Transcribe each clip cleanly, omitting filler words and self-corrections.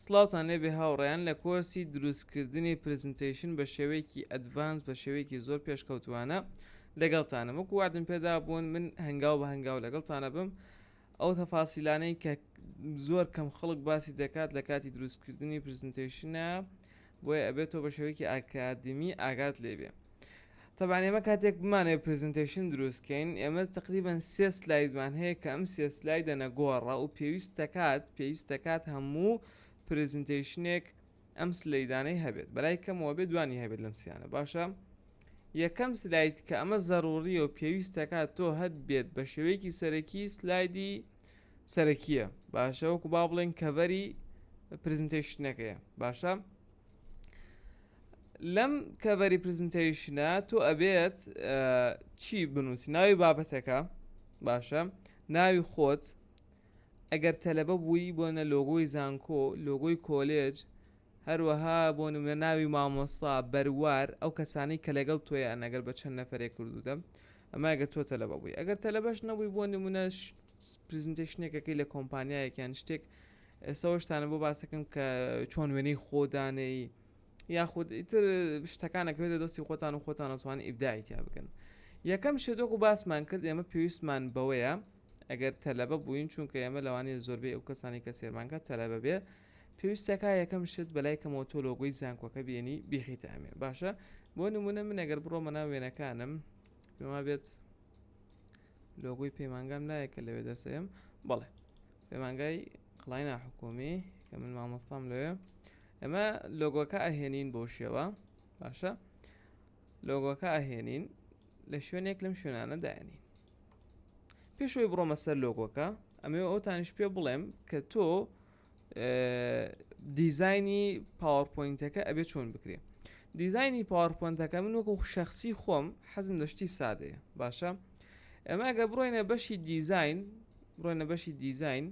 سڵاوتان لێبێ هاوڕێیان لە کۆرسی دروستکردنی پرزنتیشن بە شێوەیەکی ئەدڤانس بە شێوەیەکی زۆر پێشکەوتوانە لەگەڵتانم وەکو وعدم پێدا بوون من هەنگاو بە هەنگاو لەگەڵتانە بم ئەو تەفاسیلانەی کە زۆر کەم خەڵک باسی دەکات لە کاتی دروستکردنی پرزنتیشنە بۆیە ئەبێتەوە بە شێوەیەکی ئاکادمی ئاگات لێبێ. طبعا ئێمە کاتێک بمانێ پرزنتیشن دروستکەین ئێمە تقریبا 3 سلایدمان هەیە کە ئەم 3 سلایدە نەگۆڕە و پێویستە کات هەموو پرزنتیشنێک ئەم سلەیدانەی هەبێت بەلای کەمەوە بێت دوانی هەبێت لەم سیانە باشە. یەکەم سلاید کە ئەمە زەڕوریە و پێویستە کات تۆ هەت بێت بە شێوەیەکی سەرەکی سلایدی سەرەکیە باشە وەکو با بڵێن کەڤەری پرزنتیشنەکەیە باشە. لەم کەڤەری پرزنتیشنە تۆ ئەبێت چی بنووسی ناوی بابەتەکە باشە ناوی خۆت ئەگەر تەلەبە بووی بۆنە لۆگۆی زانکۆ لۆگۆی کۆلێج هەروەها بۆ نمونە ناوی مامۆستا بەروار ئەو کەسانی کە لەگەڵ تۆیان ئەگەر بە چەند نەفرێک کردوودەم ئەمە ئەگەر تۆ تەلەبە بووی ئەگەر تەلەبەش نەبووی بۆ نمونە پرزنتیشنێکەکەی لە کۆمپانیایەکیان شتێک ئێستا بۆ باسەکەم کە چۆن وێنەی خۆدانەی یاخود ئیتر شتەکانەکەوێتە دەستی خۆتان و خۆتان ئەتوانن ئیبداعی تیا بکەن. یەکەم شتێک و باسمان کرد ئێمە پێویستمان بەوەیە ئەگەر تەلەبە بووین چونکە ئێمە لەوانەیە زۆربەی ئەو کەسانی کە سێرمانکە تەلەبە بێ پێویستەکە یەکەم شت بەلای کەمەوە تۆ لۆگۆی زانکۆکە بێنی بیخیتە ئەمێ باشە. بۆ نمونە من ئەگەر بڕۆمە ناو وێنەکانم پێما بێت لۆگۆی پەیمانگام لایە کە لەوێ دەسەیم بەڵێ پەیمانگای قڵای حکومی کە من مامۆستام لەوێ ئەمە لۆگۆکە ئەهێنین بۆ شێوە باشە لۆگۆکە ئەهێنین لە شوێنێک لەم شوێنانە داێنین پێشەوەی بڕۆمە سەر لۆگۆکە ئەمێ ئەوتانش پێ بڵێم کە تۆ دیزایانی پاوەرپۆینتەکە ئەبێ چۆن بکرێ. دیزایانی پاوەرپۆینتەکە من وەکو شەخصی خۆم حەزم دەشتی سادەیە باشە. ئەمە ئەگە بڕۆینە بەشی دیزاین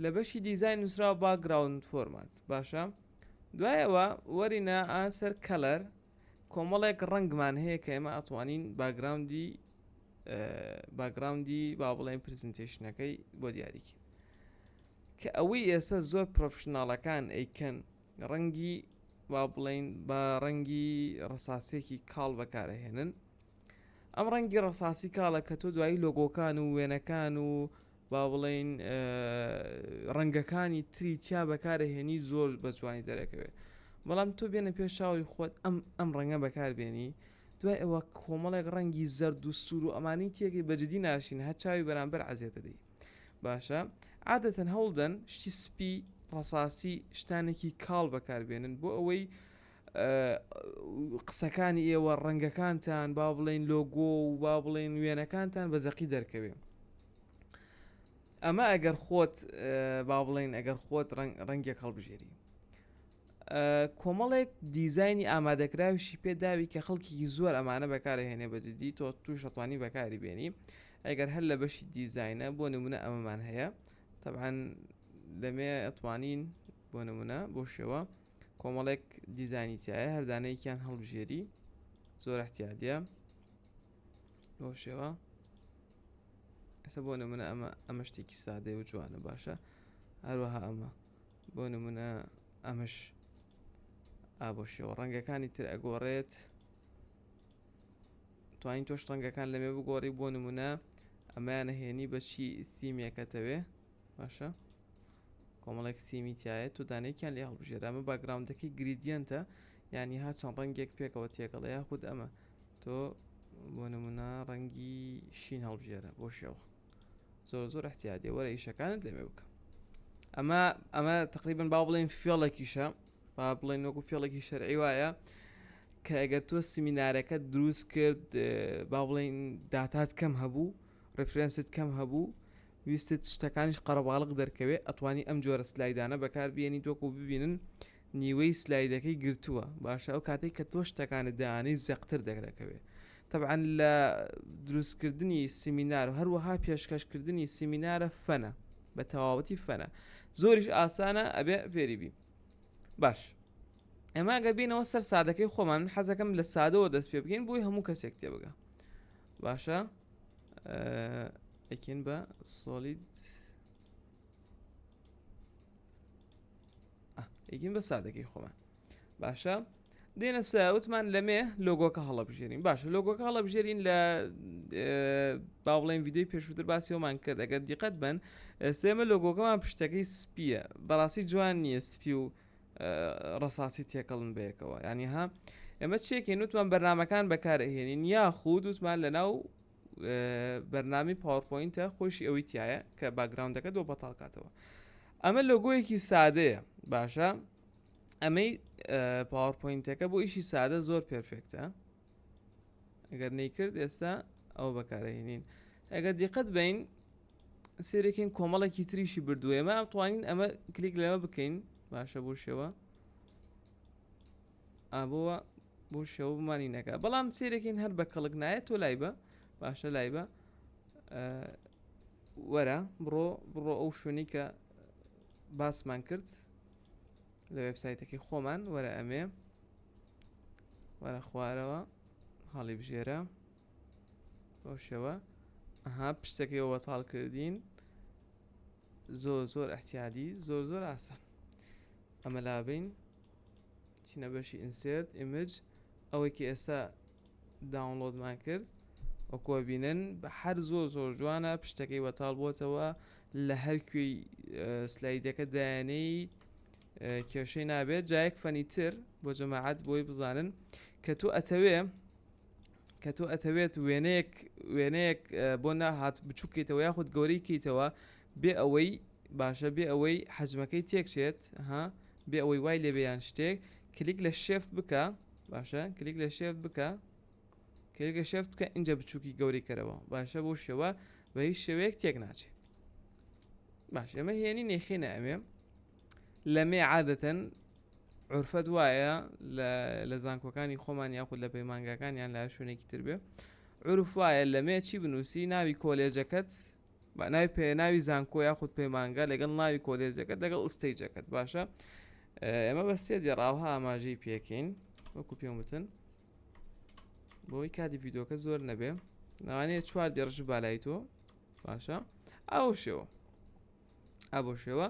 لە بەشی دیزاین نووسراوە باکگراوند فۆرمات باشە. دوایەوە وەرینە ئاسەر کەلەر کۆمەڵێک ڕەنگمان هەیە کە ئێمە ئەتوانین باگراوندی با بڵێن پرزنتیشنەکەی بۆ دیاریکە کە ئەوەی ئێستا زۆر پرۆفشناڵەکان ئەیکەن ڕەنگی با بڵێن بە ڕەنگی ڕساسێکی کاڵ بەکارەهێنن. ئەم ڕەنگی ڕساسی کاڵە کە تۆ دوایی لۆگۆکان و وێنەکان و با بڵێن ڕەنگەکانی تری تیا بەکارەهێنی زۆر بە جوانی دەرەکەوێت بەڵام تۆ بێنە پێشاوی خۆت ئەم ڕەنگە بەکاربێنی دوای ئەوە کۆمەڵێک ڕەنگی زەرد و سوور و ئەمانی تێکی بەجددی ناشین هە چاوی بەرامبەر عزیێتە دەی باشە. عادەتەن هەوڵدەن شتی سپی ڕساسی شتانێکی کاڵ بەکاربێنن بۆ ئەوەی قسەکانی ئێوە ڕەنگەکانتان با بڵێن لۆگۆ و با بڵێن وێنەکانتان بە زەقی دەرکەوێ. ئەمە ئەگەر خۆت با بڵێن ئەگەر خۆت ڕەنگێک هەڵبژێری کۆمەڵێک دیزایانی ئامادەکراویشی پێداوی کە خەڵکی زۆر ئەمانە بەکارهێنێ بەجددی تۆ توش ئەتوانی بەکاری بێنی ئەگەر هەر لە بەشی دیزاینە بۆ نمونە ئەمەمان هەیە طبعاً لەمێ ئەتوانین بۆ نمونە بۆ شێوە کۆمەڵێک دیزایانی تایە هەردانەیەکیان هەڵبژێری زۆر احتیاجە بۆ شێوە ئەسە بۆ نمونە ئەمە شتێکی سادەی و جوانە باشە. هەروەها ئەمە بۆ نمونە ئەمەش بۆ شێوە ڕەنگەکانی تر ئەگۆڕێت توانین تۆش ڕەنگەکان لەمێ بگۆڕی بۆ نمونە ئەمایانە هێنی بەچی سیمێکەتەوێ باشە کۆمەڵێک سیمی تایە تو دانەیەکیان لێ هەڵبژێرە ئەمە باگراوندەکەی گریدیەنتە یعنی ها چەند ڕەنگێک پێکەوە تێکەڵە یاخود ئەمە تۆ بۆ نمونە ڕەنگی شین هەڵبژێرە بۆ شێوە زۆر احتیاجێ وەرە ئیشەکانت لەمێ بکە. ئەمە تقریبا با بڵێن فێڵێکیشە با بڵێن وەکو فێڵێکی شەرعی وایە کە ئەگەر تۆ سیمینارەکە دروست کرد با بڵێن داتات کەم هەبوو ڕفرێنست کەم هەبوو ویستت شتەکانیش قەرەباڵق دەرکەوێت ئەتوانی ئەم جۆرە سلایدانە بەکار بێنی تۆکو ببینن نیوەی سلایدەکەی گرتووە باشە ئەو کاتێک کە تۆ شتەکانت داانەی زەقتر دەکرێت. طبعاً لە دروستکردنی سیمینار و هەروەها پێشکەشکردنی سیمینارە فەنە بە تەواوەتی فەنە زۆریش ئاسانە ئەبێ فێریبی باش. ئەمە گەبینەوە سەر سادەکەی خۆمان حەزەکەم لە سادەوە دەست پێ بگەین بۆی هەموو کەسێک تێ بگە باشە. ئەکەین بە سۆلید یەکین بە سادەکەی خۆمان باشە دێنە ساوتمان لەمێ لۆگۆکە هەڵەبژێرین باشە لۆگۆکە هەڵەبژێرین لە با بڵێن ڤیدیۆی پێشووتر باسیەوەمان کرد ئەگەر دیقەت بن سێمە لۆگۆکەمان پشتەکەی سپیە بەڕاستی جوان نییە سپی و ڕەساسی تێکەڵن بەیەکەوە ینی ها ئێمە چێکین وتمان بەرنمەکان بەکارهێنین یاخود وتمان لەناو بەرنامی پاوەرپۆینتە خۆشی ئەوەی تایە کە باگراوندەکە دۆ بەتاڵکاتەوە ئەمە لۆگۆیەکی سادەیە باشە ئەمەی پاوەرپۆینتەکە بۆ ئیشی سادە زۆر پێرفێکتە ئەگەر نەیکرد ئێستا ئەو بەکارهێنین ئەگەر دیقەت بین سێرێکین کۆمەڵێکی تریشی بردووێمە ئەتوانین ئەمە کلیک لەمە بکەین باشە بۆ شێوە ئابووە بۆ شێوە بمانی نەکە بەڵام سێرێکین هەر بە کەڵک نایە تۆ لای بە باشە لای بە وەرە بڕۆ ئەو شوێنی کە باسمان کرد لە وێبسایتەکەی خۆمان وەرە ئەمێ وەرە خوارەوە هەڵی بژێرە بۆ شێوە ئەها پشتەکەیەوە بەتاڵ کردین زۆر احتیادی زۆر ئاسان ئەمە لابین چینە بەشی ئینسرت ئیمج ئەوەی کە ئێستا داونلۆدمان کرد وەکوە بینن بە هەر زۆر جوانە پشتەکەی بەتاڵ بۆتەوە لە هەر کوێی سلایدەکە دایانەی کێشەی نابێت جایەک فەنیتر بۆ جەماعەت بۆی بزانن کە تۆ ئەتەوێت وێنەیەک بۆ ناهات بچووکیتەوە یاخود گەورەی کەیتەوە بێ ئەوەی باشە بێ ئەوەی حەجمەکەی تێکچێت بێ ئەوەی وای لێبیان شتێک کلیک لە شێفت بکە باشە کلیک لە شێفت بکە اینجا بچووکی گەوری کەرەوە باشە بۆ شێوە بە هیچ شێوەیەک تێک ناچێت باش ئەمە هێنی نێخێنە ئەمێ لەمێ عادەتەن عورفەت وایە لە زانکۆکانی خۆمان یاخود لە پەیمانگاکان یان لە شوێنێکی تر بێ عورف وایە لەمێ چی بنووسی ناوی کۆلێجەکەت ناوی زانکۆ یاخود پەیمانگا لەگەڵ ناوی کۆلێجەکەت لەگەڵ ئستەیجەکەت باشە ئێمە بە سێ دێڕاوها ئاماژەی پێکەین وەکو پێم وتن بۆی کاتی ڤیدۆکە زۆر نەبێ ناوانەیە 4 دێڕژ بالای تۆ باشە ئەو شێوە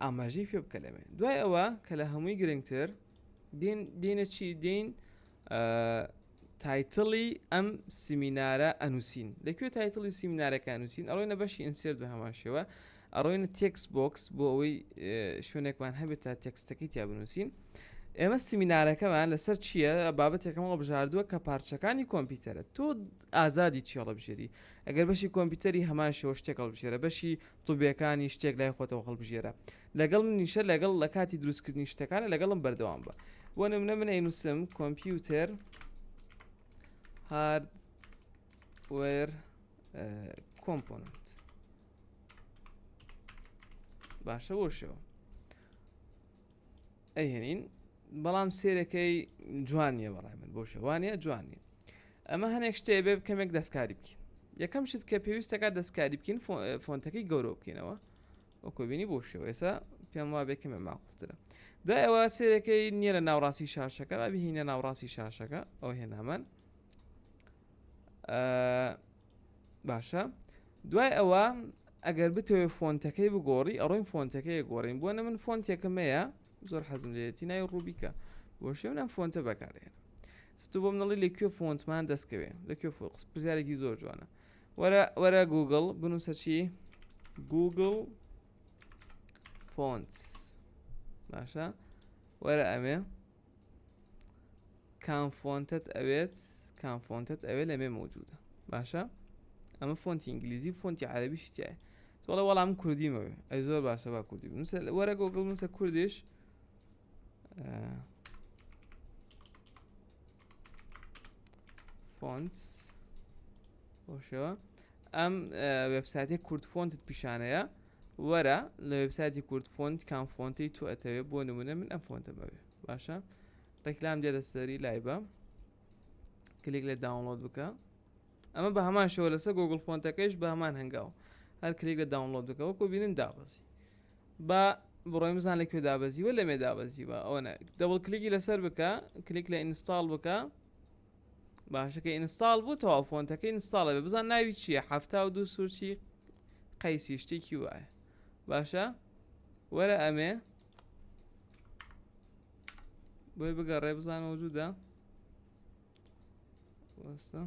ئاماژەی پێ بکە لەمێ دوای ئەوە کە لە هەمووی گرنگتر دێنە چی دێن تایتڵی ئەم سیمینارە ئەنووسین لەکوێ تایتڵی سیمینارەکە ئەنووسین ئەڕۆینە بەشی ئینسێرت بە هەمان شێوە ئەڕۆینە تێکس بۆکس بۆ ئەوەی شوێنێکمان هەبێت تا تێکستەکەی تیا بنووسین ئێمە سیمینارەکەمان لەسەر چییە بابەتێکەمەوە بژاردووە کە پارچەکانی کۆمپیوتەرە تۆ ئازادی چی هەڵبژێری ئەگەر بەشی کۆمپیوتەری هەمان شێوە شتێک هەڵبژێرە بەشی تووبیەکانی شتێک لای خۆتەوە هەڵبژێرە لەگەڵ منیشە لەگەڵ لە کاتی دروستکردنی شتەکانە لەگەڵم بەردەوام بە بۆ نمونە من ئەینووسم کۆمپیوتەر هاردوێر کۆمپۆننت باشە بۆ شێوە ئەهێنین بەڵام سێرەکەی جوانیە بەڕای من بۆ شێوانە جوانیە ئەمە هەنێک شتێ بێ کەمێک دەستکاری بکەین یەکەم شت کە پێویستەکە دەستکاری بکەین فۆنتەکەی گەورە بکەینەوە وەکو بینی بۆ شێوە ئێستا پێم وا بێ کەمێک ماقوڵترە دوای ئەوە سێرەکەی نییە لە ناوڕاستی شاشەکە بهینە ناوڕاستی شاشەکە ئەو هێنامان باشە دوای ئەوە ئەگەر بتەوێ فۆنتەکەی بگۆڕی ئەڕۆین فۆنتەکەی گۆڕین بۆنە من فۆنتێکم هەیە زۆر حەزم لێتی ناوی ڕووبیکە بۆ شێونم فۆنتە بەکارێن ستو بۆ منەڵی لەکوێ فۆنتمان دەستکەوێ لەکوێ پرسیارێکی زۆر جوانە وەرە گوگڵ بنووسە چی گوگڵ فۆنتس باشە وەرە ئەمێ کام فۆنتت ئەوێ لەمێ موجودە باشە ئەمە فۆنتی ئینگلیزی فۆنتی عەرەبی شتیایە تۆڵە وەڵام کوردیمەوێ ئەی زۆر باشە با کوردی وەرە گوگڵ نووسە کوردیش فۆنتس بۆشەوە ئەم وێبسایتێک کورد فۆنتت پیشانەیە وەرە لە وێبسایتی کورد فۆنت کام فۆنتی تو ئەتەوێت بۆ نمونە من ئەم فۆنتەمەوێ باشە ڕێکلام دێتە سەری لای بە کلیک لە داونلۆد بکە ئەمە بە هەمان شێوە لەسەر گوگڵ فۆنتەکەیش بە هەمان هەنگاو هەر کلیک لە داونلۆد بکە وەکو بینن دابەزی بە بڕۆی مزان لەکوێ دابەزیوە لەمێ دابەزیوە ئەوە دەبڵ کلیکی لەسەر بکە کلیک لە ئینستاڵ بکە باشەکە ئینستاڵ بوو تەواو فۆنتەکە ئینستاڵە بێ بزان ناوی چییە 72 سوورچی قەیسی شتێکی وایە باشە وەرە ئەمێ بۆی بگەڕێ بزان موجودە وەستە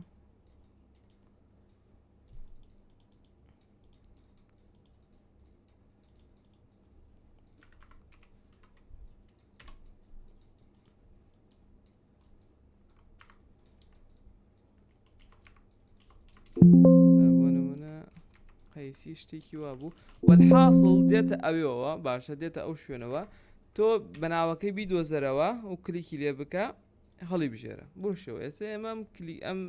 بۆ نمونە قەیسی شتێکی وا بوو والحاصل دێتە ئەوێەوە باشە دێتە ئەو شوێنەوە تۆ بەناوەکەی بیدۆزەرەوە و کلیکی لێ بکە هەڵی بژێرە بۆ شێوە ئێستا ئێمە ئەم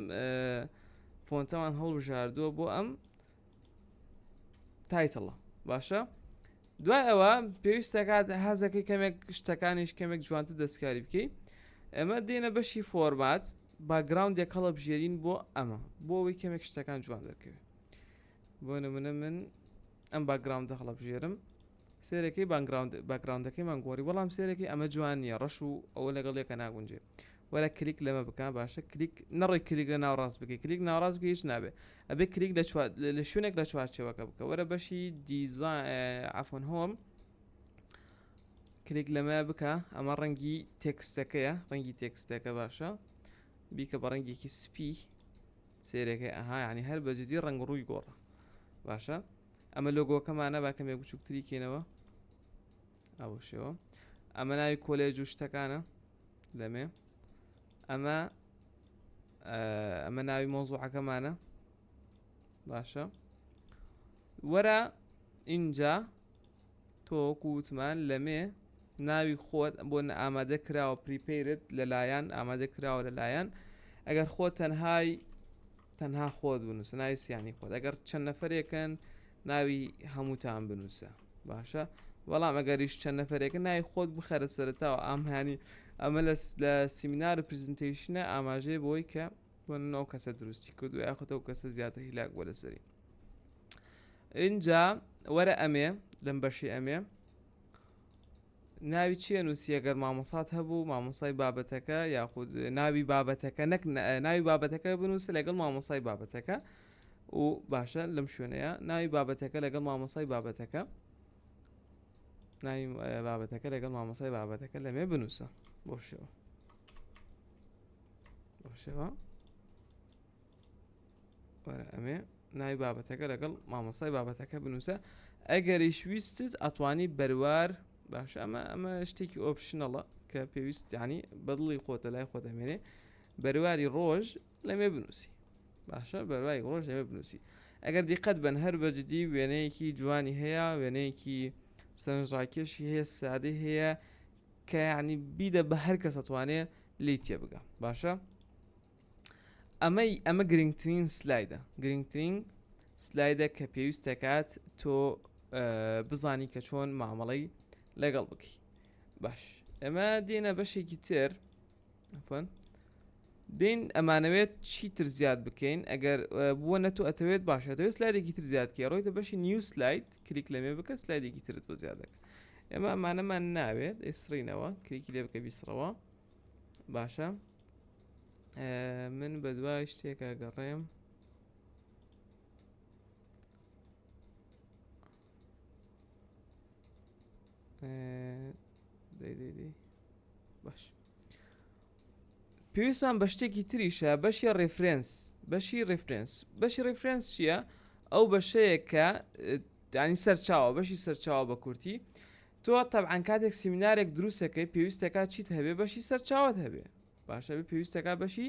فۆنتەمان هەڵبژاردووە بۆ ئەم تایتڵە باشە دوای ئەوە پێویستەکات حەزەکەی کەمێک شتەکانیش کەمێک جوانتر دەستکاری بکەیت ئەمە دێنە بەشی فۆرمات باگراوندێک هەڵە بژێرین بۆ ئەمە بۆ ئەوەی کەمێک شتەکان جوان دەرکەوێت بۆ نمونە من ئەم باگراوندە هەڵە بژێرم سێرەکەی باگراوندەکەیمان گۆڕی بەڵام سێرەکەی ئەمە جوان نییە ڕەش و ئەوە لەگەڵ یەکە ناگونجێ وەرە کلیک لەمە بکە باشە کلیک نەڕێک کلیک لە ناوڕاست بکەیت کلیک ناوڕاست بکە هیچ نابێت ئەبێ کلیک لە شوێنێک لە چوارچێوەکە بکە وەرە بەشی عفۆن هۆم کلیک لەمە بکە ئەمە ڕەنگی تێکستەکەیە ڕەنگی تێکستەکە باشە بیکە بە ڕەنگێکی سپی سێرەکەی ئەها ینی هەر بەجددی ڕنگ ڕووی گۆڕە باشە ئەمە لۆگۆکەمانە با کەمێک بچووکتری کێنەوە ئەو شێوە ئەمە ناوی کۆلێج و شتەکانە لەمێ ئەمە ناوی مۆزوعەکەمانە باشە وەرە اینجا تۆ وەکووتمان لەمێ ناوی خۆت بۆ ئامادە کراوە پریپیرت لەلایەن ئامادە کراوە لەلایەن ئەگەر خۆت تەنها خۆت بنووسە ناوی سیانی خۆت ئەگەر چەند نەفرێکن ناوی هەمووتان بنووسە باشە بەڵام ئەگەریش چەند نەفرێکە ناوی خۆت بخەرە سەرەتاوە ئامهانی ئەمە لە سیمینار و پرزنتیشنە ئاماژەیە بۆی کە بۆ کەسە دروستی کردو یاخۆتەوە کەسە زیاتر هیلاک بۆ لەسەری اینجا وەرە ئەمێ لەم بەشی ئەمێ ناوی چیە نووسی ئەگەر مامۆسات هەبوو مامۆسای بابەتەکە یاخود ناوی بابەتەکە نەک ناوی بابەتەکە بنووسە لەگەڵ مامۆسای بابەتەکە و باشە لەم شوێنەیە ناوی بابەتەکە لەگەڵ مامۆسای بابەتەکە ناوی بابەتەکە لەگەڵ مامۆسای بابەتەکە لەمێ بنووسە بۆ شێوە وەرە ئەمێ ناوی بابەتەکە لەگەڵ مامۆسای بابەتەکە بنووسە ئەگەریش ویستت ئەتوانی بەروار باشە ئەمە شتێکی ئۆپشنەڵە کە پێویست ینی بەدڵی خۆتە لای خۆت ئەمێنێ بەرواری ڕۆژ لەمێ بنووسی باشە بەرواری ڕۆژ لەمێ بنووسی ئەگەر دیقەت بن هەر بەجددی وێنەیەکی جوانی هەیە وێنەیەکی سەرنجڕاکێشی هەیە سادەی هەیە کە ینی بیدە بە هەر کەس ئەتوانێ لی تێ بگە باشە ئەمە گرنگترین سلایدە کە پێویست دەکات تۆ بزانی کە چۆن مامەڵەی لەگەڵ بکەی باش ئەمە دێنە بەشێکی تر دین ئەمانەوێت چیتر زیاد بکەین ئەگەر بووە نەتو ئەتەوێت باشە دەوێت سلایدێکی تر زیادکە ڕۆیتە بەشی نیو سلاید کلیک لەمێ بکە سلایدێکی ترت بۆ زیادەکە ئێمە ئەمانەمان ناوێت ئێسڕینەوە کلیکی لێ بکە بیسڕەوە باشە من بە دوای شتێکە گەڕێم باش پێویستمان بە شتێکی تریشە بەشی ڕێفرێنس چییە؟ ئەو بەشەیە کە دانی سەرچاوە بەشی سەرچاوە بە کورتی تۆ تەبعاً کاتێک سیمینارێک دروستەکەی پێویستەکە چیت هەبێ بەشی سەرچاوت هەبێ باشە بێ پێویستەکە بەشی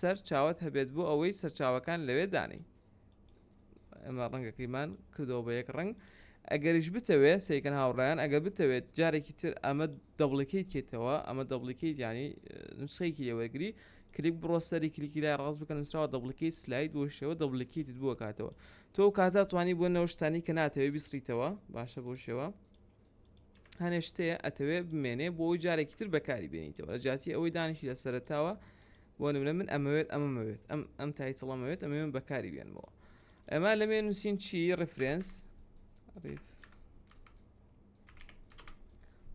سەرچاوت هەبێت بۆ ئەوەی سەرچاوەکان لەوێ دانەی ئەمە ڕەنگەکەیمان کردەوە بە یەک ڕنگ ئەگەریش بتەوێت سیکەن هاوڕایان ئەگەر بتەوێت جارێکی تر ئەمە دەبڵیکیت کێتەوە ئەمە دەبڵیکیت ینی نوسخەیەکی لێوەرگری کلیک بڕۆ سەری کلیکی لای ڕاست بکەن نووسراوە دەبڵیکیت سلاید بۆ شێوە دەبڵیکیتت بووە کاتەوە تۆ کاتە توانی بۆ نەوەشتانی کە ناتەوێت بیسریتەوە باشە بۆ شێوە هەنێ شتەیە ئەتەوێت بمێنێ بۆ ئەوی جارێکی تر بەکاری بێنیتەوە لە جاتی ئەوەی دانیشی لە سەرەتاوە بۆ نمونە من ئەمەوێت ئەم تایتڵ ئەمەوێت ئەمەوێن بەکاری بێنمەوە ئەمە لەمێ نووسین چی ڕفرێنس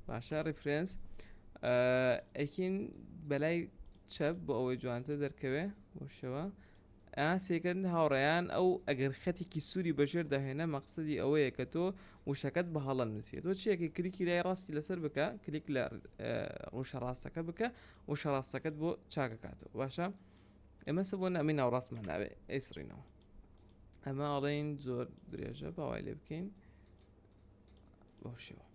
باشە ڕفرێنس ئەکین بەلای چەپ بۆ ئەوەی جوانتە دەرکەوێ بۆ شەوە سێکەند هاوڕێیان ئەو ئەگەر خەتێکی سووری بەژێر داهێنە مەقسەدی ئەوەیە کە تۆ وشەکەت بە هەڵە نووسێت تۆ چیەکە کلیکی لای ڕاستی لەسەر بکە کلیک لە ڕوشە ڕاستەکە بکە وشە ڕاستەکەت بۆ چاکەکاتەوە باشە ئێمە بۆ ئەمە ناوڕاستمان ناوێ ئەیسڕینەوە ئەمە ئاڵین زۆر درێژە باوای لێ بکەین بەو شێوە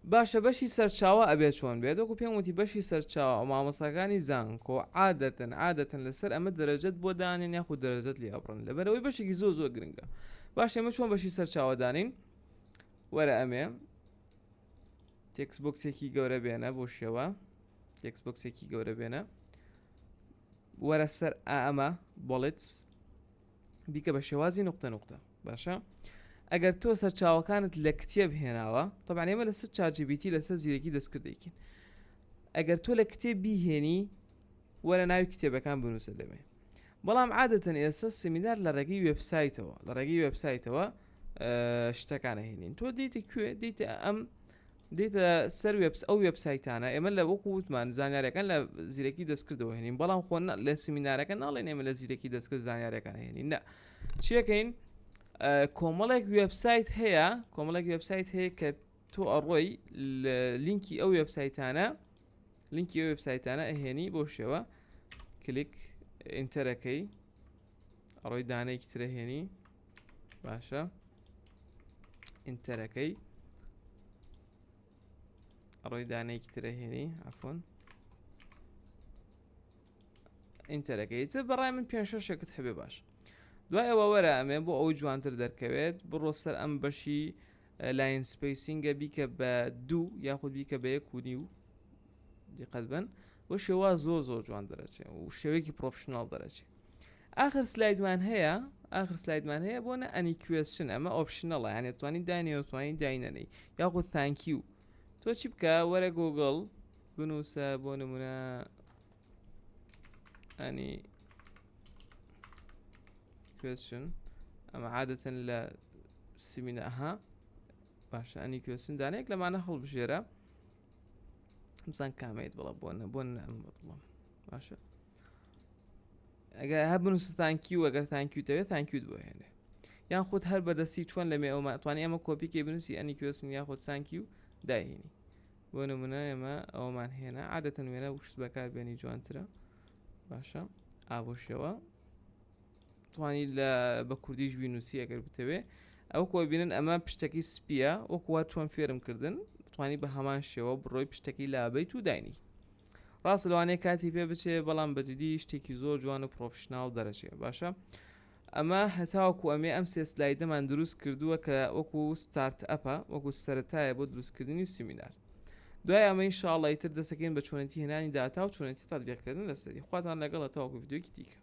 باشە بەشی سەرچاوە ئەبێت چۆن بێت وەکو پێم وتی بەشی سەرچاوە مامۆساکانی زانکۆ عادەتەن لەسەر ئەمە دەرەجەت بۆ دانێن یاخود دەرەجەت لێ ئەبڕن لەبەرەوەی بەشێکی زۆر گرنگە باش ئێمە چۆن بەشی سەرچاوە دانین وەرە ئەمێ تێکسبۆکسێکی گەورە بێنە بۆ شێوە تێکسبۆکسێکی گەورە بێنە وەرە سەر ئەمە بۆڵێت بیکە بە شێوازی نقطە باشە ئەگەر تۆ سەرچاوەکانت لە کتێب هێناوە طبعا ئێمە لەسەر ChatGPT لەسەر زیرەکی دەستکردێکین ئەگەر تۆ لە کتێب بیهێنی وەرە ناوی کتێبەکان بنووسە دەمێ بەڵام عادەتەن ئێستا سمینار لە ڕێگەی وێبسایتەوە شتەکانە هێنین تۆ دیتە کوێ دیتە دیتە سەر ئەو وێبسایتانە ئێمە لە وەکو وتمان زانیاریەکان لە زیرەکی دەستکردەوە هێنین بەڵام خۆ لە سمینارەکە ناڵێن ئێمە لە زیرەکی دەستکرد زانیاریەکان هێنین نە چیەکەین کۆمەڵێک وێبسایت هەیە کە تۆ ئەڕۆی لینکی ئەو وێبسایتانە ئەهێنی بۆ شێوە کلیک ئینتەرەکەی ئەڕۆی دانەیەکی ترە هێنی باشە ئینتەرەکەی ئەڕۆی دانەیەکی ترە هێنی عەفوەن ئینتەرەکەی بەڕای من 5-6 هەبێ باش دوای ئەوە وەرە ئەمێ بۆ ئەو جوانتر دەرکەوێت بڕۆ سەر ئەم بەشی لاین سپیسینگە بیکە بە 2 یاخود بیکە بە 1.5 دیقەت بن بۆ شێوە زۆر جوان دەرەچێت و شێوەیەکی پرۆفشناڵ دەرەچێت آخر سلایدمان هەیە بۆ نە ئەنی کوێشن ئەمە ئۆپشنەڵە یانێت توانین داینەوە توانین داینەنەی یاخود تانکیو تۆ چی بکە وەرە گوگڵ بنووسە بۆ نمونە ئەنی کوێشن ئەمە عادەتەن لە سیمینەها باشە ئەنی کوێشن دانەیەک لەمانە هەڵبژێرە بزان کامەیت بڵە بۆ ئەم بڵم باشە ئەگەر هەبنووسە تانکیو ئەگەر تانکیو دەوێت تانکیوت بۆ هێنێ یان خۆت هەر بەدەستی چۆن لەمێ ئەومە توانانی ئەمە کۆپیکێ بنووسی ئەنی کوێشن یاخۆت تانکیو داهێنی بۆ نمونە ئێمە ئەومان هێنا عادەتەن وێنە وشت بەکاربێنی جوانترە باشە ئابۆشەوە توانی لە بە کوردیش بینوسی ئەگەر بتەوێ ئەو کۆ بینن ئەمە پشتەکەی سپیە وەکووا چۆن فێرم کردن توانی بە هەمان شێوە بڕۆی پشتەکەی لابەیت و داینی ڕاست لەوانەیە کاتی پێ بچێ بەڵام بەجددی شتێکی زۆر جوان و پرۆفشناڵ دەرەچێ باشە ئەمە هەتاوەکو ئەمێ ئەم سێ سلایدەمان دروست کردووە کە وەکو ستارت ئەپە وەکو سەرەتایە بۆ دروستکردنی سیمینار دوای ئەمە ئینشاڵڵا ئیتر دەسەکەین بە چۆنێتی هێنانی داتا و چۆنێتی تاتبیقکردن لەسەری خواتان لەگەڵە تاوەکو ڤیدیۆکی دیکە